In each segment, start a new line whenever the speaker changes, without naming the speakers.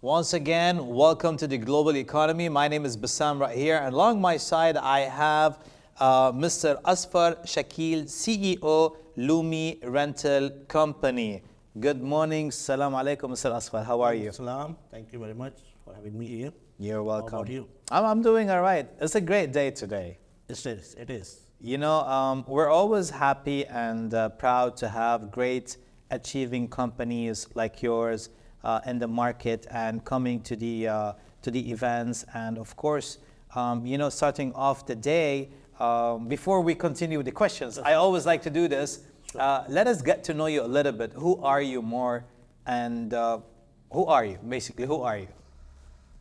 Once again, welcome to the global economy. My name is Bassam right here, and along my side I have Mr. Asfar Shakil, CEO, Lumi Rental Company. Good morning. Salam alaikum, Mr. Asfar. How are you?
Salam. Thank you very much for having me here.
You're welcome.
How about you?
I'm doing all right. It's a great day today.
It is. It is.
You know, we're always happy and proud to have great achieving companies like yours in the market and coming to the events. And of course, starting off the day, before we continue with the questions, I always like to do this. Let us get to know you a little bit. Who are you more, and who are you? Basically, who are you?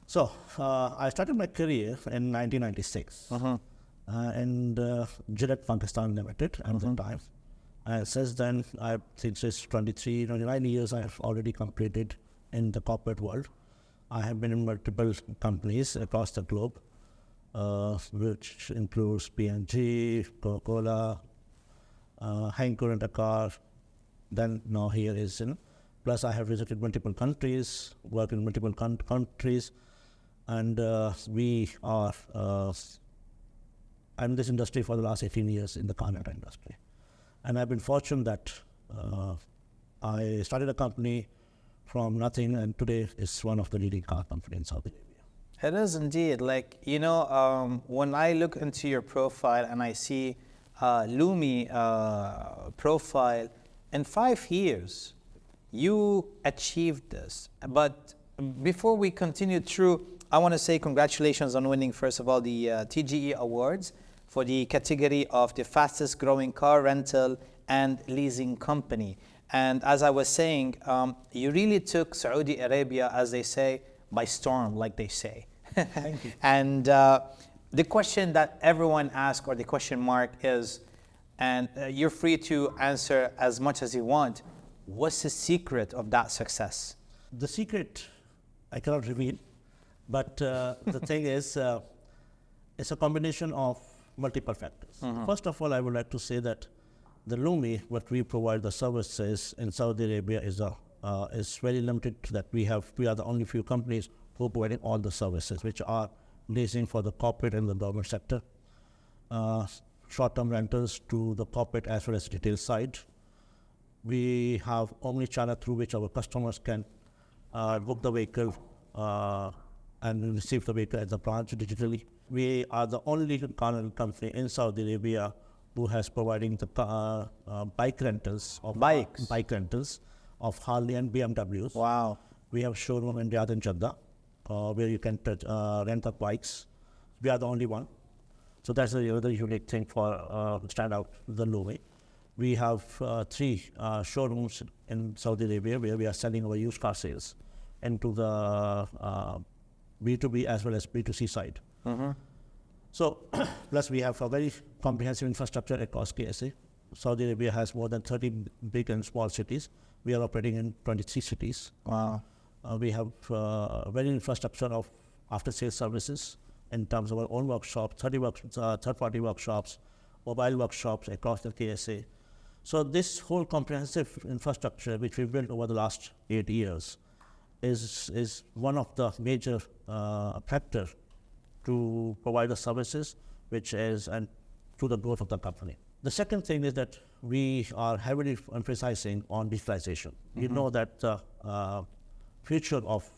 So, I started my career in 1996 in Gillette Pakistan Limited at the time. And since then, since it's 29 years, I have already completed in the corporate world. I have been in multiple companies across the globe, which includes P&G, Coca-Cola, Henkel Rent a Car. Then now here is plus I have visited multiple countries, worked in multiple countries, and we are. I'm in this industry for the last 18 years in the car rental industry, and I've been fortunate that I started a company from nothing, and today it's one of the leading car companies in Saudi Arabia.
It is indeed. When I look into your profile and I see Lumi profile, in 5 years, you achieved this. But before we continue through, I want to say congratulations on winning, first of all, the TGE Awards for the category of the fastest growing car rental and leasing company. And as I was saying, you really took Saudi Arabia, as they say, by storm, like they say.
Thank you.
And the question that everyone asks, or the question mark is, and you're free to answer as much as you want, what's the secret of that success?
The secret I cannot reveal, but the thing is, it's a combination of multiple factors. First of all, I would like to say that the Lumi, what we provide the services in Saudi Arabia is very limited, that we are the only few companies who are providing all the services, which are leasing for the corporate and the government sector, short-term rentals to the corporate as well as retail side. We have omni-channel through which our customers can book the vehicle and receive the vehicle at the branch digitally. We are the only car rental company in Saudi Arabia who has providing the bike rentals of Harley and BMWs.
Wow.
We have showroom in Riyadh and Jubail where you can rent up bikes. We are the only one. So that's the other unique thing for stand out the Lumi. We have 3 showrooms in Saudi Arabia where we are selling our used car sales into the B2B as well as B2C side. So, plus we have a very comprehensive infrastructure across KSA. Saudi Arabia has more than 30 big and small cities. We are operating in 23 cities.
Wow.
We have very infrastructure of after-sales services in terms of our own workshops, third-party workshops, mobile workshops across the KSA. So this whole comprehensive infrastructure, which we built over the last 8 years, is one of the major factors to provide the services, which is and to the growth of the company. The second thing is that we are heavily emphasizing on digitalization. You know that the future of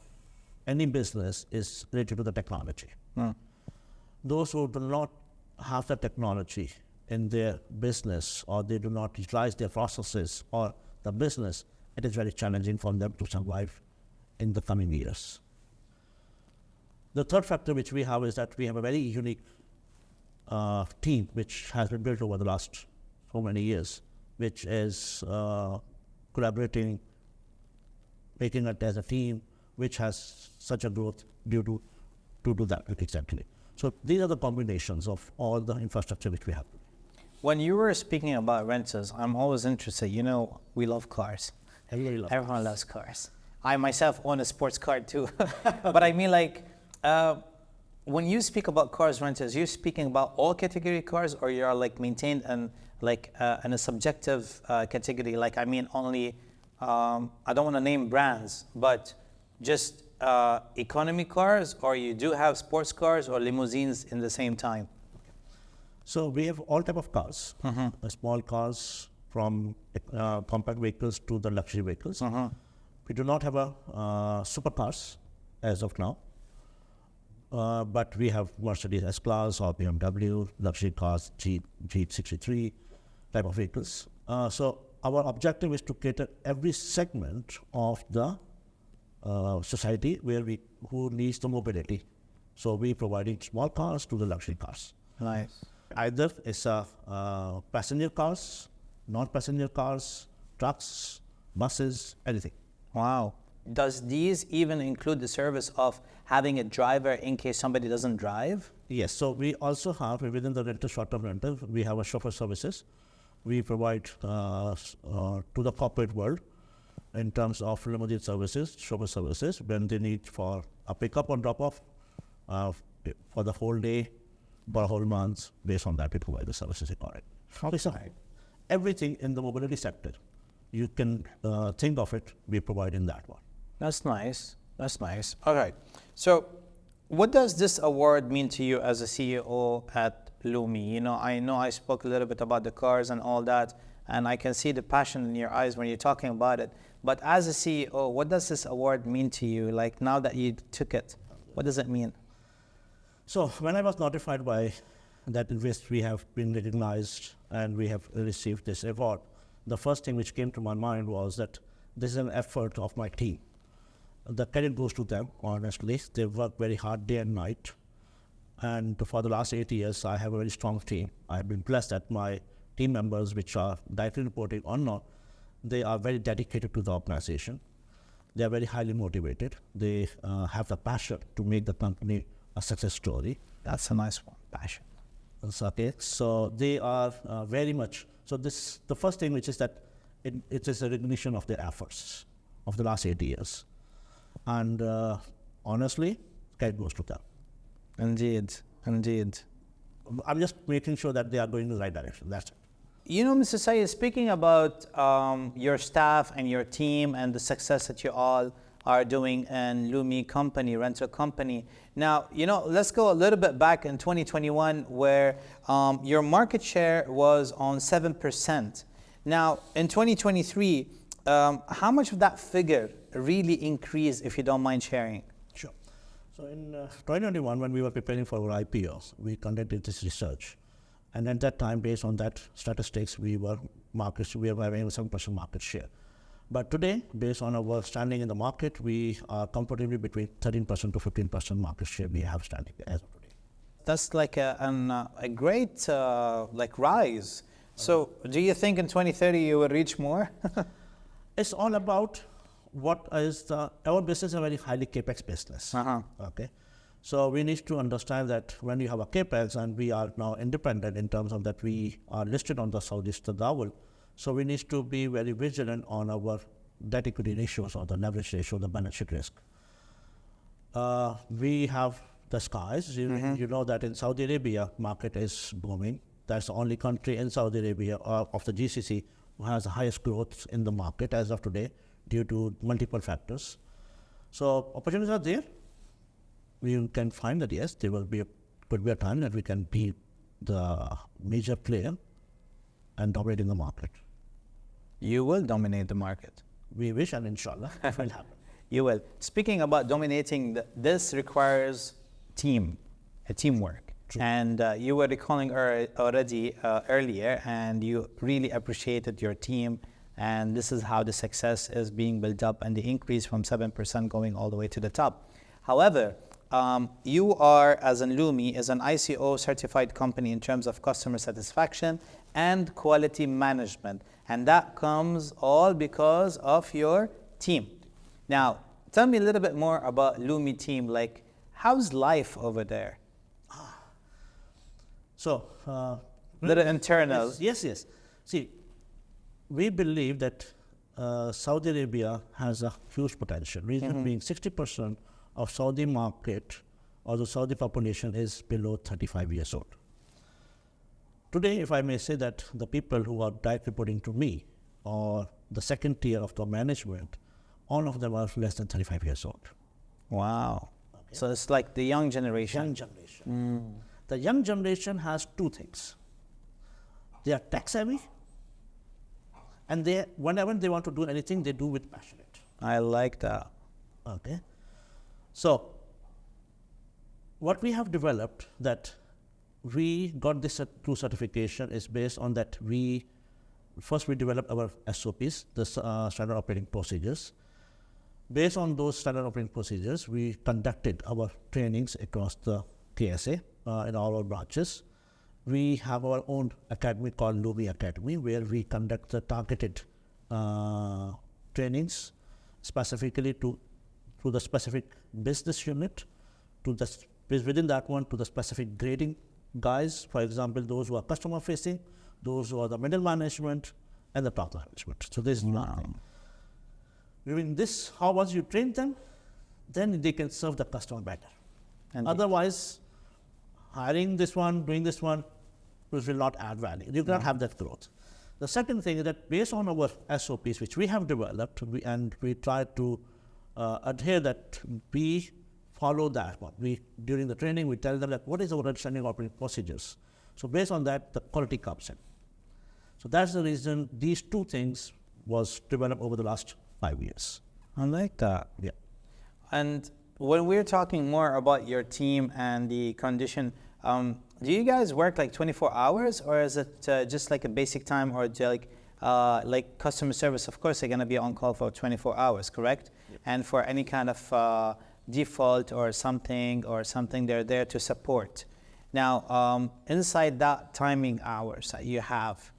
any business is related to the technology. Those who do not have the technology in their business, or they do not utilize their processes or the business, it is very challenging for them to survive in the coming years. The third factor which we have is that we have a very unique team which has been built over the last so many years, which is collaborating, making it as a team, which has such a growth due to that exactly. So these are the combinations of all the infrastructure which we have.
When you were speaking about rentals, I'm always interested. You know, we love cars. Everyone loves cars. I myself own a sports car too. But I mean, when you speak about cars rentals, you're speaking about all category cars, or you are maintained in a subjective category? Only I don't want to name brands, but just economy cars, or you do have sports cars or limousines in the same time?
So we have all type of cars, small cars from compact vehicles to the luxury vehicles. We do not have a supercars as of now, but we have Mercedes S-Class or BMW, luxury cars, Jeep 63 type of vehicles. So our objective is to cater every segment of the society who needs the mobility. So we providing small cars to the luxury cars.
Nice.
Either it's passenger cars, non-passenger cars, trucks, buses, anything.
Wow. Does these even include the service of having a driver in case somebody doesn't drive?
Yes, so we also have, within the rental, short-term rental, we have a chauffeur services. We provide to the corporate world in terms of limousine services, chauffeur services, when they need for a pickup or drop-off for the whole day, for a whole month. Based on that, we provide the services required. Everything in the mobility sector, you can think of it, we provide in that one.
That's nice. That's nice. All right. So what does this award mean to you as a CEO at Lumi? You know I spoke a little bit about the cars and all that, and I can see the passion in your eyes when you're talking about it. But as a CEO, what does this award mean to you? Like, now that you took it, what does it mean?
So when I was notified by that we have been recognized and we have received this award, the first thing which came to my mind was that this is an effort of my team. The credit goes to them, honestly. They work very hard day and night. And for the last 8 years, I have a very strong team. I have been blessed that my team members, which are directly reporting or not, they are very dedicated to the organization. They are very highly motivated. They have the passion to make the company a success story.
That's a nice one, passion.
Okay, so they are very much, so this, the first thing which is that it is a recognition of their efforts of the last 8 years. And honestly, credit goes to them.
Indeed, indeed.
I'm just making sure that they are going in the right direction, that's it.
You know, Mr. Syed, speaking about your staff and your team and the success that you all are doing in Lumi company, rental company. Now, you know, let's go a little bit back in 2021 where your market share was on 7%. Now, in 2023, how much of that figure really increased, if you don't mind sharing?
Sure. So in 2021, when we were preparing for our IPO, we conducted this research. And at that time, based on that statistics, we were having 7% market share. But today, based on our standing in the market, we are comfortably between 13% to 15% market share we have standing as of today.
That's like a great rise. So do you think in 2030 you will reach more?
It's all about what is our business is a very highly capex business. Okay, so we need to understand that when you have a capex, and we are now independent in terms of that we are listed on the Saudi Tadawul, so we need to be very vigilant on our debt equity ratios or the leverage ratio, the balance sheet risk. We have the skies. You know that in Saudi Arabia, market is booming. That's the only country in Saudi Arabia of the GCC who has the highest growth in the market as of today due to multiple factors. So opportunities are there. We can find that, yes, there will be could be a time that we can be the major player and dominating the market.
You will dominate the market.
We wish, and inshallah, it will happen.
You will. Speaking about dominating, this requires teamwork. True. And you were recalling already earlier, and you really appreciated your team, and this is how the success is being built up and the increase from 7% going all the way to the top. However, you are, as in Lumi, is an ICO certified company in terms of customer satisfaction and quality management. And that comes all because of your team. Now, tell me a little bit more about Lumi team. Like, how's life over there?
So,
little internal.
Yes. See, we believe that Saudi Arabia has a huge potential. Reason being 60% of Saudi market or the Saudi population is below 35 years old. Today, if I may say that the people who are direct reporting to me or the second tier of the management, all of them are less than 35 years old.
Wow.
Okay.
So it's like the young generation.
Young generation. The young generation has two things. They are tech savvy, and whenever they want to do anything, they do with passionate.
I like that.
Okay. So what we have developed that we got this through certification is based on that we developed our SOPs, the standard operating procedures. Based on those standard operating procedures, we conducted our trainings across the KSA in all our branches. We have our own academy called Lumi Academy, where we conduct the targeted trainings specifically to the specific business unit, within that one to the specific grading guys, for example, those who are customer facing, those who are the middle management, and the top management. So there's nothing. During this, how once you train them, then they can serve the customer better. And otherwise, hiring this one, doing this one, will not add value. You cannot have that growth. The second thing is that based on our SOPs, which we have developed, we try to adhere that we follow that one. During the training, we tell them that what is our standing operating procedures. So based on that, the quality comes in. So that's the reason these two things was developed over the last 5 years.
I like that.
Yeah.
And when we're talking more about your team and the condition, do you guys work like 24 hours, or is it just like a basic time, or like customer service? Of course, they're going to be on call for 24 hours, correct? Yep. And for any kind of default or something, they're there to support. Now, inside that timing hours that you have,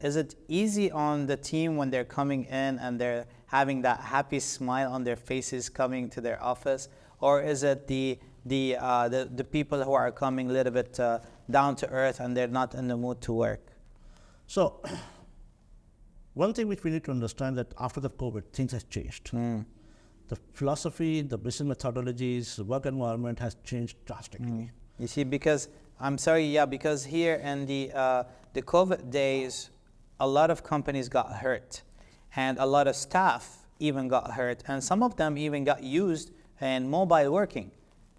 is it easy on the team when they're coming in and they're having that happy smile on their faces coming to their office, or is it the people who are coming a little bit down to earth and they're not in the mood to work?
So, one thing which we need to understand that after the COVID, things have changed. The philosophy, the business methodologies, the work environment has changed drastically.
You see, because because here in the COVID days, a lot of companies got hurt, and a lot of staff even got hurt, and some of them even got used in mobile working.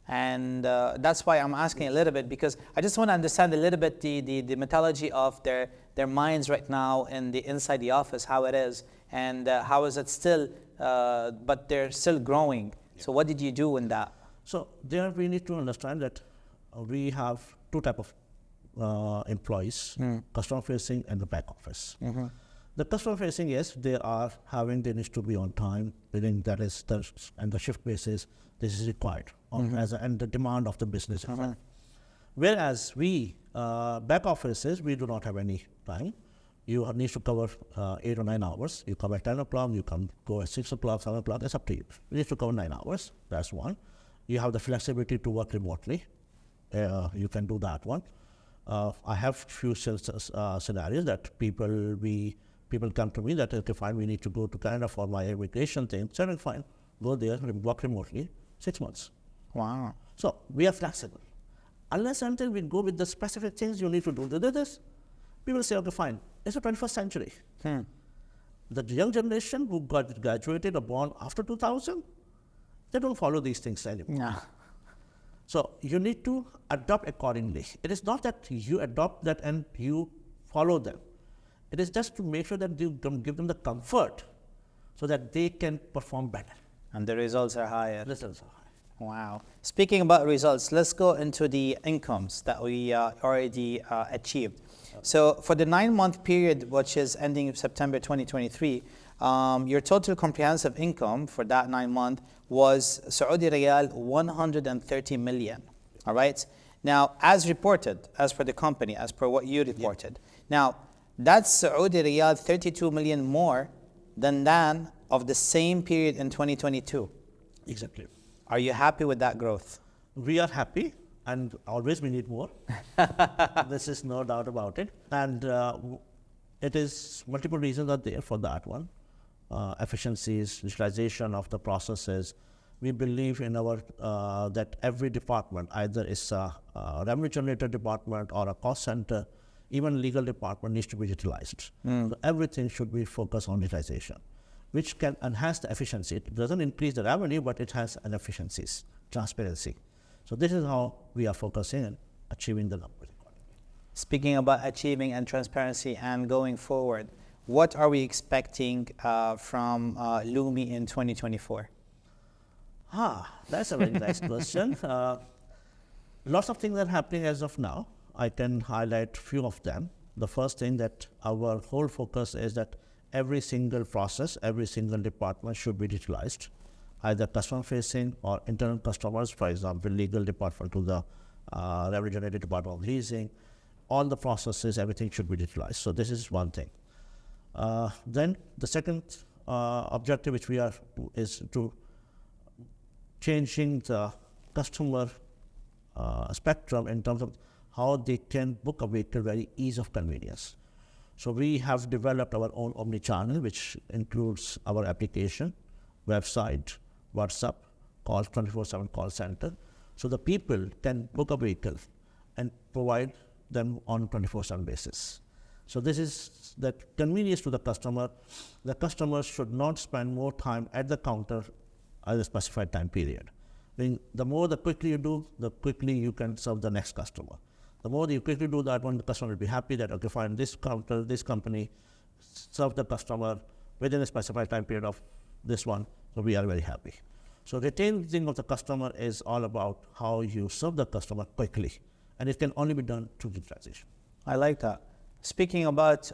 And that's why I'm asking a little bit, because I just want to understand a little bit the methodology of their minds right now and inside the office, how it is, and how is it still, but they're still growing. Yeah. So what did you do in that?
So there we need to understand that we have two type of employees, customer facing and the back office. The customer facing, yes, they need to be on time, and the shift basis, this is required and the demand of the business. Whereas we, back offices, we do not have any time. You need to cover 8 or 9 hours. You come at 10 o'clock, you can go at 6 o'clock, 7 o'clock, it's up to you. You need to cover 9 hours, that's one. You have the flexibility to work remotely. You can do that one. I have few scenarios that people come to me that, okay, fine, we need to go to Canada for my immigration thing. So fine, go there, work remotely, 6 months.
Wow.
So we are flexible. Unless until we go with the specific things you need to do this, people say, okay, fine, it's the 21st century. The young generation who graduated or born after 2000, they don't follow these things anymore.
No.
So you need to adopt accordingly. It is not that you adopt that and you follow them. It is just to make sure that you give them the comfort so that they can perform better.
And the results are higher.
Results are high.
Wow. Speaking about results, let's go into the incomes that we already achieved. So for the 9-month period, which is ending September 2023, your total comprehensive income for that 9 month was Saudi Riyal 130 million. All right. Now, as reported, as per the company, as per what you reported. Now, that's Saudi Riyal 32 million more than that of the same period in 2022.
Exactly.
Are you happy with that growth?
We are happy, and always we need more. This is no doubt about it. And it is multiple reasons are there for that one. Efficiencies, digitalization of the processes. We believe in our that every department, either is a revenue generator department or a cost center, even legal department needs to be digitalized. So everything should be focused on digitalization. which can enhance the efficiency. It doesn't increase the revenue, but it has an efficiencies, transparency. So this is how we are focusing on achieving the numbers.
Speaking about achieving and transparency and going forward, what are we expecting from Lumi in 2024?
That's a very nice question. Lots of things are happening as of now. I can highlight few of them. The first thing that our whole focus is that every single process, every single department should be digitalized, either customer facing or internal customers, for example, legal department to the revenue generating department of leasing. All the processes, everything should be digitalized. So this is one thing. Then the second objective which we are is to changing the customer spectrum in terms of how they can book a vehicle very ease of convenience. So we have developed our own omni-channel, which includes our application, website, WhatsApp, calls 24/7 call center. So the people can book a vehicle and provide them on 24/7 basis. So this is that convenience to the customer. The customer should not spend more time at the counter at a specified time period. The more the quickly you do, the quickly you can serve the next customer. The more you quickly do that one, the customer will be happy that, okay, fine, this counter, this company serve the customer within a specified time period of this one, so we are very happy. So retaining of the customer is all about how you serve the customer quickly, and it can only be done through digitalization.
I like that. Speaking about,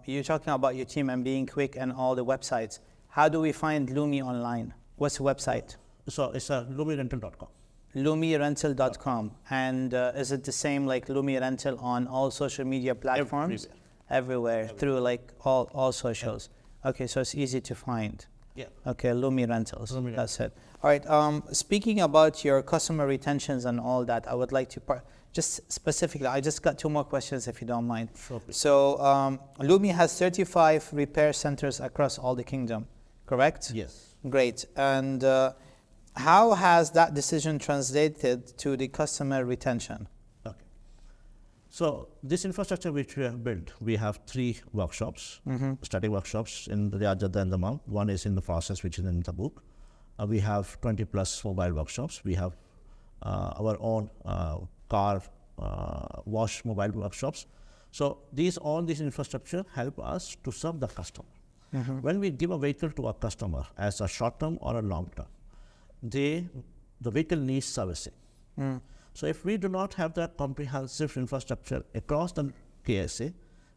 you're talking about your team and being quick and all the websites. How do we find Lumi online? What's the website?
So it's lumirental.com.
LumiRental.com. And is it the same like Lumi Rental on all social media platforms? Everywhere. Through like all socials. Yeah. Okay, so it's easy to find.
Yeah.
Okay, Lumi Rentals. That's it. All right. Speaking about your customer retentions and all that, I would like to just specifically, I just got two more questions if you don't mind.
Sure.
So Lumi has 35 repair centers across all the kingdom, correct?
Yes.
Great. And how has that decision translated to the customer retention?
Okay. So this infrastructure which we have built, we have 3 workshops, static workshops in Riyadh, Jazan and Tabuk. One is in the process, which is in Tabuk. We have 20 plus mobile workshops. We have our own car wash mobile workshops. So all these infrastructure help us to serve the customer. When we give a vehicle to a customer as a short term or a long term, the vehicle needs servicing. So if we do not have that comprehensive infrastructure across the KSA,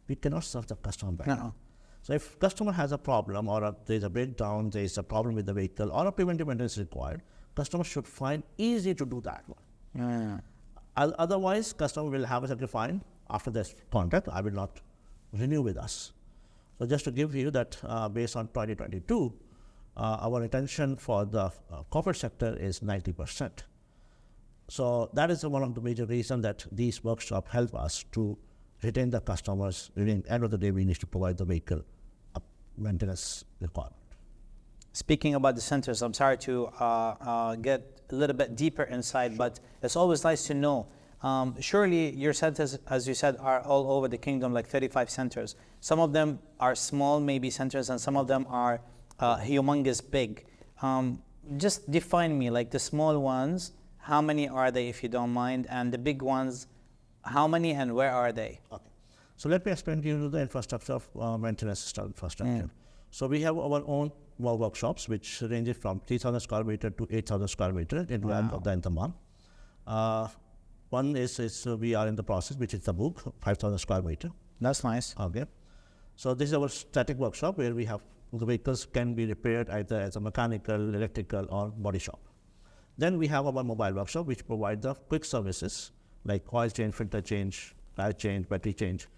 we cannot serve the customer better.
No.
So if customer has a problem or there's a breakdown, there's a problem with the vehicle or a preventive maintenance required, customer should find easy to do that one. Otherwise, customer will have a say, fine, after this contract, I will not renew with us. So just to give you that based on 2022, our retention for the corporate sector is 90%. So that is one of the major reasons that these workshops help us to retain the customers. At the end of the day, we need to provide the vehicle a maintenance requirement.
Speaking about the centers, I'm sorry to get a little bit deeper inside, but it's always nice to know. Surely your centers, as you said, are all over the kingdom, like 35 centers. Some of them are small, maybe centers, and some of them are humongous big. Just define me, like the small ones, how many are they, if you don't mind, and the big ones, how many and where are they?
Okay. So let me explain to you the infrastructure of maintenance infrastructure. So we have our own workshops, which ranges from 3,000 square meter to 8,000 square meter in Riyadh of the Intaman. One is we are in the process, which is Tabuk, 5,000 square meter.
That's nice.
Okay. So this is our static workshop where we have the vehicles can be repaired either as a mechanical, electrical, or body shop. Then we have our mobile workshop, which provide the quick services like oil change, filter change, tire change, battery change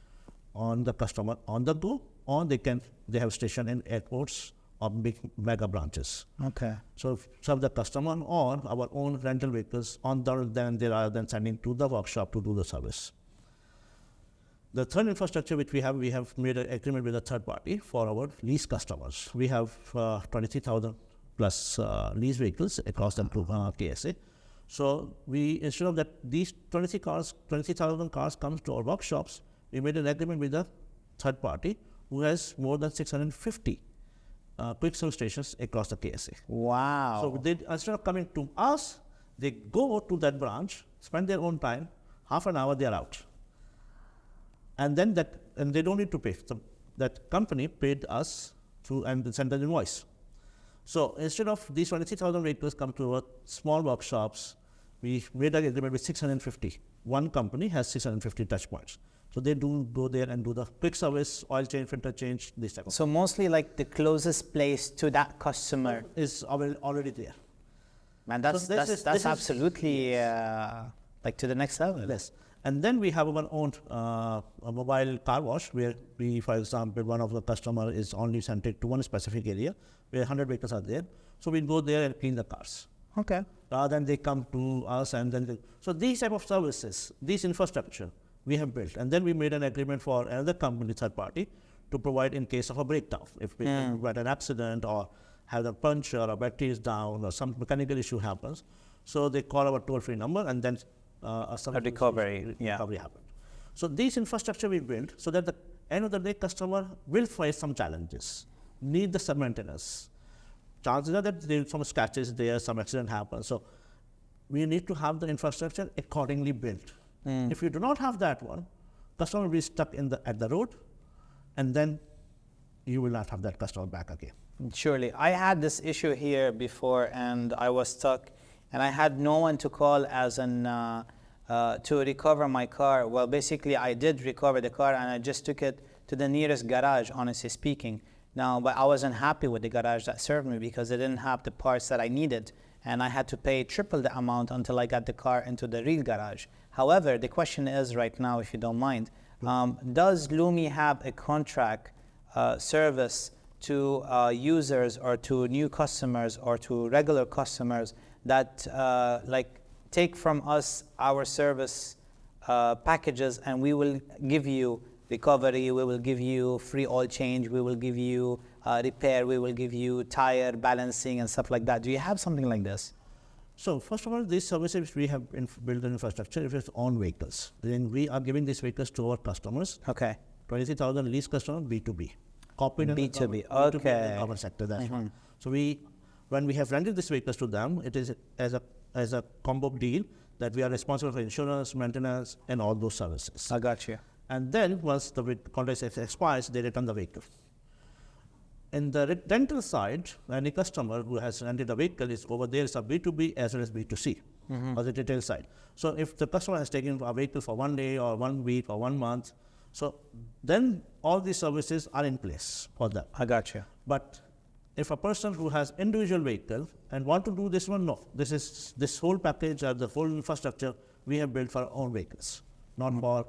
on the customer on the go, or they have station in airports or big mega branches.
Okay.
So serve the customer or our own rental vehicles on then they are then sending to the workshop to do the service. The third infrastructure which we have made an agreement with a third party for our lease customers. We have 23,000 plus lease vehicles across the KSA. So instead of that, these 20,000 cars comes to our workshops, we made an agreement with a third party who has more than 650 quick service stations across the KSA.
Wow.
So they, instead of coming to us, they go to that branch, spend their own time, half an hour, they are out. And then and they don't need to pay. So that company paid us through and sent an invoice. So instead of these 23,000 vehicles come to our small workshops, we made an agreement with 650. One company has 650 touch points. So they do go there and do the quick service, oil change, filter change, this type of
So mostly like the closest place to that customer
is already there.
Man, that's absolutely like to the next level.
Yes. And then we have our own a mobile car wash where we, for example, one of the customer is only centered to one specific area where 100 vehicles are there. So we go there and clean the cars.
Okay.
Rather than they come to us and then so these type of services, this infrastructure we have built. And then we made an agreement for another company, third party, to provide in case of a breakdown. If we had an accident or have a puncture or battery is down or some mechanical issue happens, so they call our toll-free number and then
a recovery
happens. So this infrastructure we built so that the end of the day customer will face some challenges, need the sub-maintenance. Chances are that there some scratches there, some accident happens. So we need to have the infrastructure accordingly built. If you do not have that one, customer will be stuck at the road, and then you will not have that customer back again.
Surely. I had this issue here before, and I was stuck, and I had no one to call as to recover my car. Well, basically, I did recover the car, and I just took it to the nearest garage, honestly speaking. Now, but I wasn't happy with the garage that served me because it didn't have the parts that I needed, and I had to pay triple the amount until I got the car into the real garage. However, the question is right now, if you don't mind, does Lumi have a contract service to users or to new customers or to regular customers that like take from us our service packages, and we will give you recovery, we will give you free oil change, we will give you repair, we will give you tire balancing and stuff like that. Do you have something like this?
So first of all, these services we have built an infrastructure if it's on vehicles. Then we are giving these vehicles to our customers.
Okay.
23,000 lease customer, B2B. Corporate
B2B,
okay.
B2B
Government sector, that's one. So when we have rented these vehicles to them, it is as a combo deal that we are responsible for insurance, maintenance, and all those services.
I got you.
And then once the contract expires, they return the vehicle. In the rental side, any customer who has rented a vehicle is over there is a B2B as well as B2C, or the retail side. So if the customer has taken a vehicle for 1 day or 1 week or 1 month, so then all these services are in place for them.
I got you.
But if a person who has individual vehicle and want to do this one, no. This whole package or the whole infrastructure we have built for our own vehicles, not for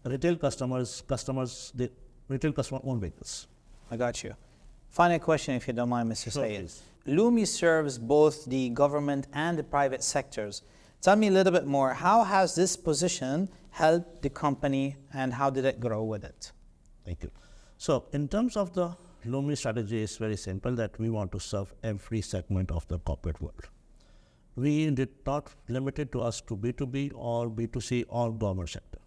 retail customers, the retail customer own vehicles.
I got you. Final question, if you don't mind, Mr.
Sure,
Sayed.
please.
Lumi serves both the government and the private sectors. Tell me a little bit more. How has this position helped the company, and how did it grow with it?
Thank you. So in terms of the Lumi strategy, is very simple that we want to serve every segment of the corporate world. We did not limit it to us to B2B or B2C or government sector.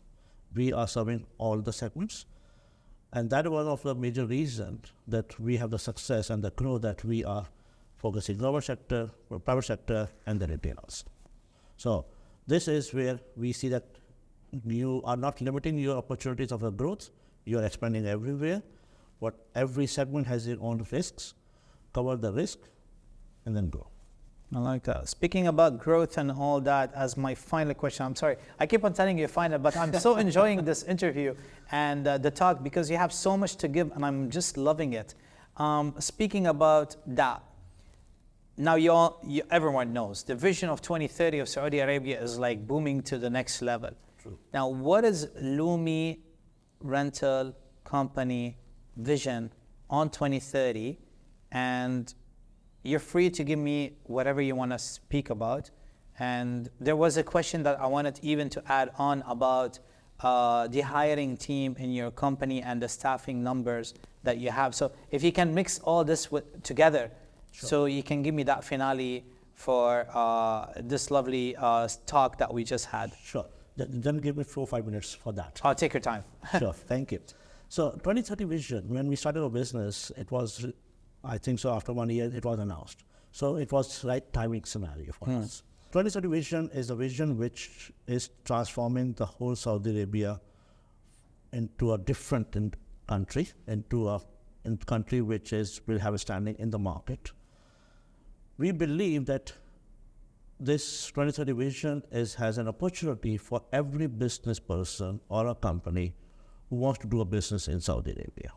We are serving all the segments. And that was one of the major reasons that we have the success and the growth that we are focusing government sector, private sector, and the retailers. So this is where we see that you are not limiting your opportunities of the growth. You are expanding everywhere. But every segment has its own risks. Cover the risk, and then grow.
I like that. Speaking about growth and all that, as my final question, I'm sorry, I keep on telling you final, but I'm so enjoying this interview and the talk because you have so much to give, and I'm just loving it. Speaking about that, now everyone knows the vision of 2030 of Saudi Arabia is like booming to the next level.
True.
Now, what is Lumi rental company vision on 2030? And you're free to give me whatever you want to speak about. And there was a question that I wanted even to add on about the hiring team in your company and the staffing numbers that you have. So if you can mix all this together,
sure.
So you can give me that finale for this lovely talk that we just had.
Sure. Then give me 4 or 5 minutes for that.
I'll take your time.
Sure. Thank you. So 2030 vision, when we started our business, it was I think so after 1 year it was announced. So it was right timing scenario for us. 2030 vision is a vision which is transforming the whole Saudi Arabia into a different country, into a country which will have a standing in the market. We believe that this 2030 vision has an opportunity for every business person or a company who wants to do a business in Saudi Arabia.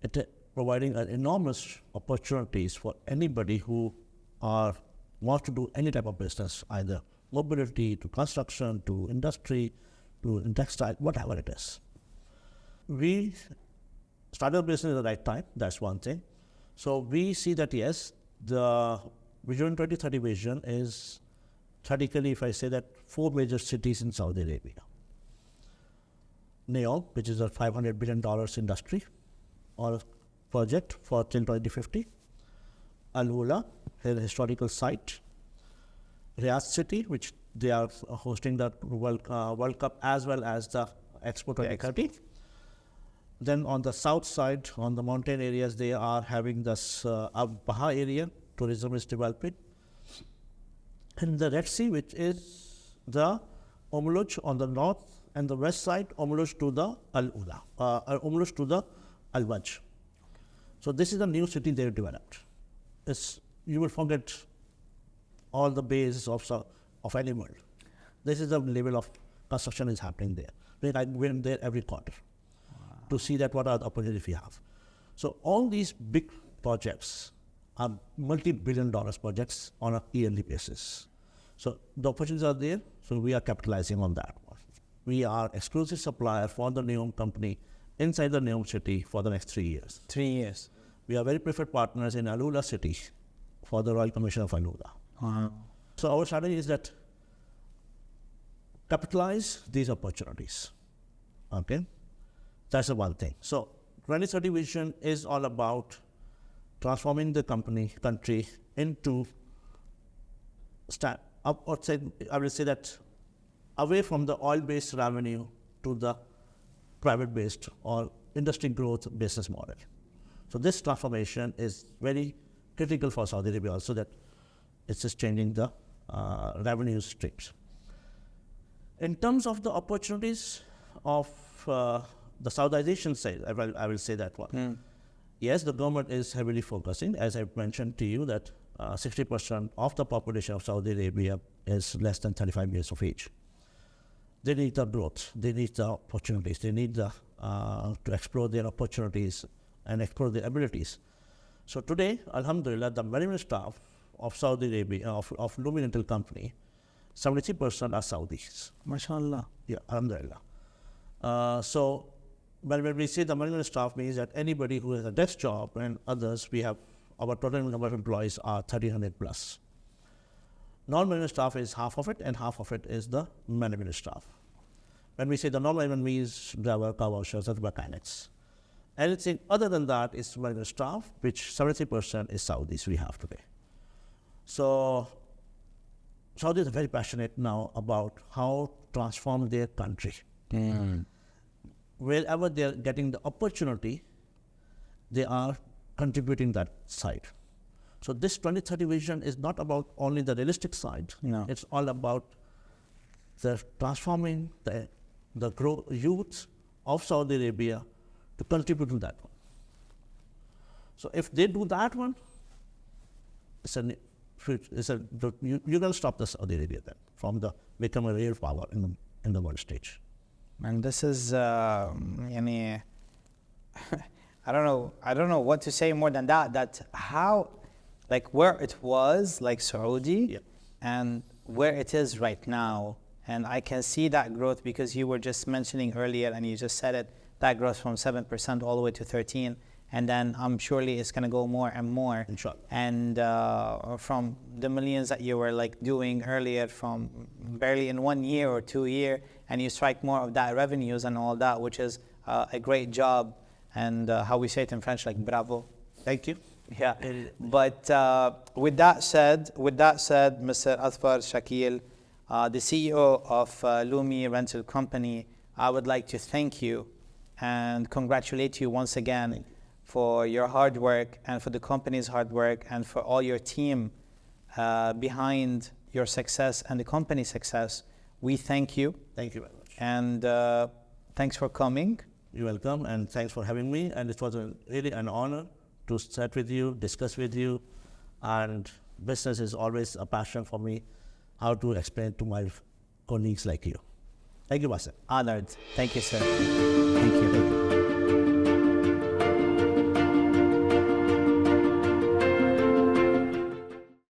It providing an enormous opportunities for anybody who wants to do any type of business, either mobility to construction to industry to textile, whatever it is. We started a business at the right time, that's one thing. So we see that yes, the Vision 2030 vision is theoretically, if I say that, 4 major cities in Saudi Arabia. NEOM, which is a $500 billion industry or project for till 2050. Al-Ula, a historical site. Riyadh City, which they are hosting the World Cup as well as the Expo 2030. Then on the south side, on the mountain areas, they are having this Baha area, tourism is developing. And the Red Sea, which is the Umluj on the north and the west side, Umluj to the Al-Ula, Umluj to the Al-Waj. So this is a new city they have developed. You will forget all the bases of any world. This is the level of construction is happening there. I went there every quarter to see that what are the opportunities we have. So all these big projects are multi-billion dollars projects on a yearly basis. So the opportunities are there, so we are capitalizing on that one. We are exclusive supplier for the NEOM company inside the NEOM city for the next 3 years.
3 years.
We are very preferred partners in Al-Ula city for the Royal Commission of Al-Ula.
Wow.
So our strategy is that capitalize these opportunities. Okay, that's the one thing. So 2030 vision is all about transforming the country into I will say that away from the oil-based revenue to the private-based or industry growth business model. So this transformation is very critical for Saudi Arabia also, that it's just changing the revenue streams. In terms of the opportunities of the Saudization side, I will say that one. Yes, the government is heavily focusing, as I mentioned to you, that 60% of the population of Saudi Arabia is less than 35 years of age. They need the growth, they need the opportunities, they need to explore their opportunities and explore their abilities. So today, Alhamdulillah, the management staff of Saudi Arabia, of Lumi Rental Company, 73% are Saudis.
MashaAllah.
Yeah, Alhamdulillah. So when we say the management staff, means that anybody who has a desk job and others, our total number of employees are 1,300 plus. Non-management staff is half of it, and half of it is the management staff. When we say the non-management means driver, car washers, and mechanics. Anything other than that is management staff, which 70% is Saudis we have today. So Saudis are very passionate now about how to transform their country. Wherever they are getting the opportunity, they are contributing that side. So this 2030 vision is not about only the realistic side.
No.
It's all about the transforming the youth of Saudi Arabia to contribute to that one. So if they do that one, you're going to stop the Saudi Arabia then from become a real power in the world stage.
And this is, I don't know what to say more than that. That how, like where it was, like Saudi, and where it is right now. And I can see that growth because you were just mentioning earlier, and you just said it, that growth from 7% all the way to 13%. And then surely it's going to go more and more.
Inshallah.
And from the millions that you were like doing earlier, from barely in 1 year or 2 years, and you strike more of that revenues and all that, which is a great job. And how we say it in French, like bravo.
Thank you.
Yeah. But with that said, Mr. Azfar Shakil, the CEO of Lumi Rental Company, I would like to thank you and congratulate you once again for your hard work and for the company's hard work and for all your team behind your success and the company's success. We thank you.
Thank you very much.
And thanks for coming.
You're welcome, and thanks for having me. And it was really an honor to chat with you, discuss with you. And business is always a passion for me, how to explain to my colleagues like you. Thank you, Basim.
Honored. Thank you, sir. Thank you.